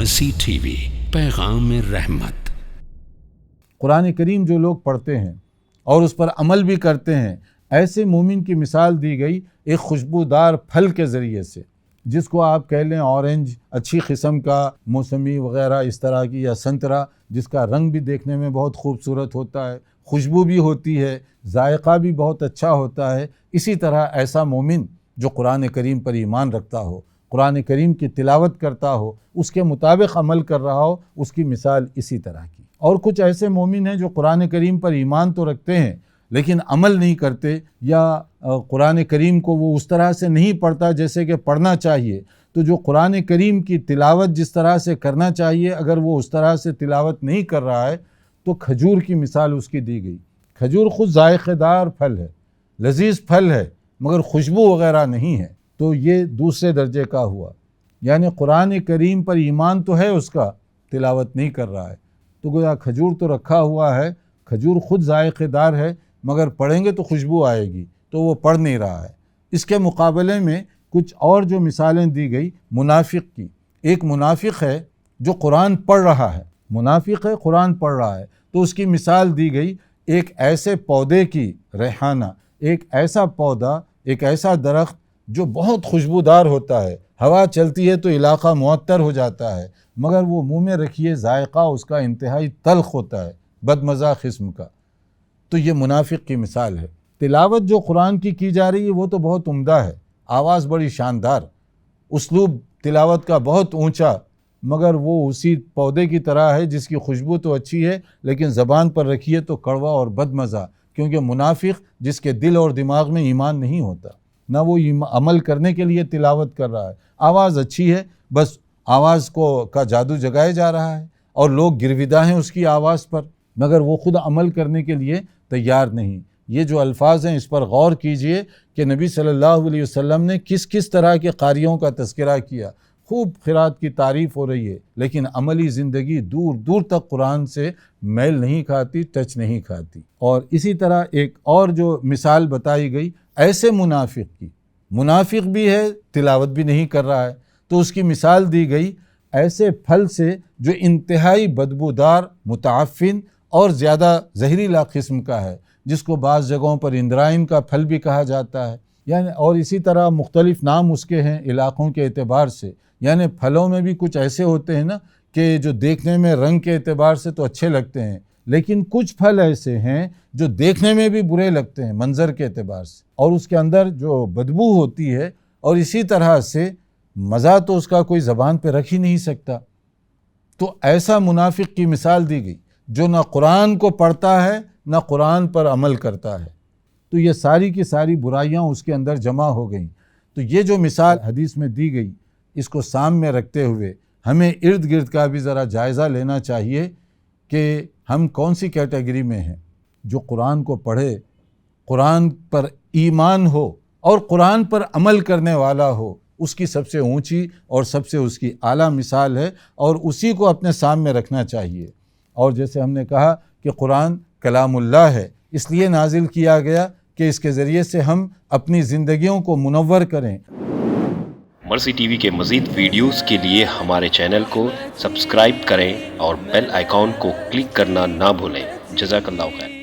مرسی T V, پیغام رحمت۔ قرآن کریم جو لوگ پڑھتے ہیں اور اس پر عمل بھی کرتے ہیں، ایسے مومن کی مثال دی گئی ایک خوشبودار پھل کے ذریعے سے، جس کو آپ کہہ لیں اورنج، اچھی قسم کا موسمی وغیرہ اس طرح کی، یا سنترا جس کا رنگ بھی دیکھنے میں بہت خوبصورت ہوتا ہے، خوشبو بھی ہوتی ہے، ذائقہ بھی بہت اچھا ہوتا ہے۔ اسی طرح ایسا مومن جو قرآن کریم پر ایمان رکھتا ہو، قرآن کریم کی تلاوت کرتا ہو، اس کے مطابق عمل کر رہا ہو، اس کی مثال اسی طرح کی۔ اور کچھ ایسے مومن ہیں جو قرآن کریم پر ایمان تو رکھتے ہیں لیکن عمل نہیں کرتے، یا قرآن کریم کو وہ اس طرح سے نہیں پڑھتا جیسے کہ پڑھنا چاہیے۔ تو جو قرآن کریم کی تلاوت جس طرح سے کرنا چاہیے اگر وہ اس طرح سے تلاوت نہیں کر رہا ہے، تو کھجور کی مثال اس کی دی گئی۔ کھجور خود ذائقہ دار پھل ہے، لذیذ پھل ہے، مگر خوشبو وغیرہ نہیں ہے، تو یہ دوسرے درجے کا ہوا۔ یعنی قرآن کریم پر ایمان تو ہے اس کا، تلاوت نہیں کر رہا ہے، تو گویا کھجور تو رکھا ہوا ہے، کھجور خود ذائقہ دار ہے، مگر پڑھیں گے تو خوشبو آئے گی، تو وہ پڑھ نہیں رہا ہے۔ اس کے مقابلے میں کچھ اور جو مثالیں دی گئی منافق کی، ایک منافق ہے جو قرآن پڑھ رہا ہے، منافق ہے قرآن پڑھ رہا ہے، تو اس کی مثال دی گئی ایک ایسے پودے کی، ریحانہ، ایک ایسا پودا، ایک ایسا درخت جو بہت خوشبودار ہوتا ہے، ہوا چلتی ہے تو علاقہ معطر ہو جاتا ہے، مگر وہ منہ میں رکھیے ذائقہ اس کا انتہائی تلخ ہوتا ہے، بدمزہ قسم کا۔ تو یہ منافق کی مثال ہے۔ تلاوت جو قرآن کی جا رہی ہے وہ تو بہت عمدہ ہے، آواز بڑی شاندار، اسلوب تلاوت کا بہت اونچا، مگر وہ اسی پودے کی طرح ہے جس کی خوشبو تو اچھی ہے لیکن زبان پر رکھیے تو کڑوا اور بدمزہ، کیونکہ منافق جس کے دل اور دماغ میں ایمان نہیں ہوتا، نہ وہ عمل کرنے کے لیے تلاوت کر رہا ہے، آواز اچھی ہے، بس آواز کا جادو جگایا جا رہا ہے اور لوگ گرویدہ ہیں اس کی آواز پر، مگر وہ خود عمل کرنے کے لیے تیار نہیں۔ یہ جو الفاظ ہیں اس پر غور کیجئے کہ نبی صلی اللہ علیہ وسلم نے کس کس طرح کے قاریوں کا تذکرہ کیا۔ خوب قرات کی تعریف ہو رہی ہے لیکن عملی زندگی دور دور تک قرآن سے میل نہیں کھاتی، ٹچ نہیں کھاتی۔ اور اسی طرح ایک اور جو مثال بتائی گئی ایسے منافق کی، منافق بھی ہے تلاوت بھی نہیں کر رہا ہے، تو اس کی مثال دی گئی ایسے پھل سے جو انتہائی بدبودار، متعفن اور زیادہ زہریلا قسم کا ہے، جس کو بعض جگہوں پر اندرائن کا پھل بھی کہا جاتا ہے، یعنی اور اسی طرح مختلف نام اس کے ہیں علاقوں کے اعتبار سے۔ یعنی پھلوں میں بھی کچھ ایسے ہوتے ہیں نا کہ جو دیکھنے میں رنگ کے اعتبار سے تو اچھے لگتے ہیں، لیکن کچھ پھل ایسے ہیں جو دیکھنے میں بھی برے لگتے ہیں منظر کے اعتبار سے، اور اس کے اندر جو بدبو ہوتی ہے، اور اسی طرح سے مزہ تو اس کا کوئی زبان پہ رکھ ہی نہیں سکتا۔ تو ایسا منافق کی مثال دی گئی جو نہ قرآن کو پڑھتا ہے نہ قرآن پر عمل کرتا ہے، تو یہ ساری کی ساری برائیاں اس کے اندر جمع ہو گئیں۔ تو یہ جو مثال حدیث میں دی گئی، اس کو سامنے رکھتے ہوئے ہمیں ارد گرد کا بھی ذرا جائزہ لینا چاہیے کہ ہم کون سی کیٹیگری میں ہیں۔ جو قرآن کو پڑھے، قرآن پر ایمان ہو اور قرآن پر عمل کرنے والا ہو، اس کی سب سے اونچی اور سب سے اس کی اعلیٰ مثال ہے، اور اسی کو اپنے سامنے رکھنا چاہیے۔ اور جیسے ہم نے کہا کہ قرآن کلام اللہ ہے، اس لیے نازل کیا گیا کہ اس کے ذریعے سے ہم اپنی زندگیوں کو منور کریں۔ مرسی ٹی وی کے مزید ویڈیوز کے لیے ہمارے چینل کو سبسکرائب کریں اور بیل آئیکن کو کلک کرنا نہ بھولیں۔ جزاک اللہ خیر۔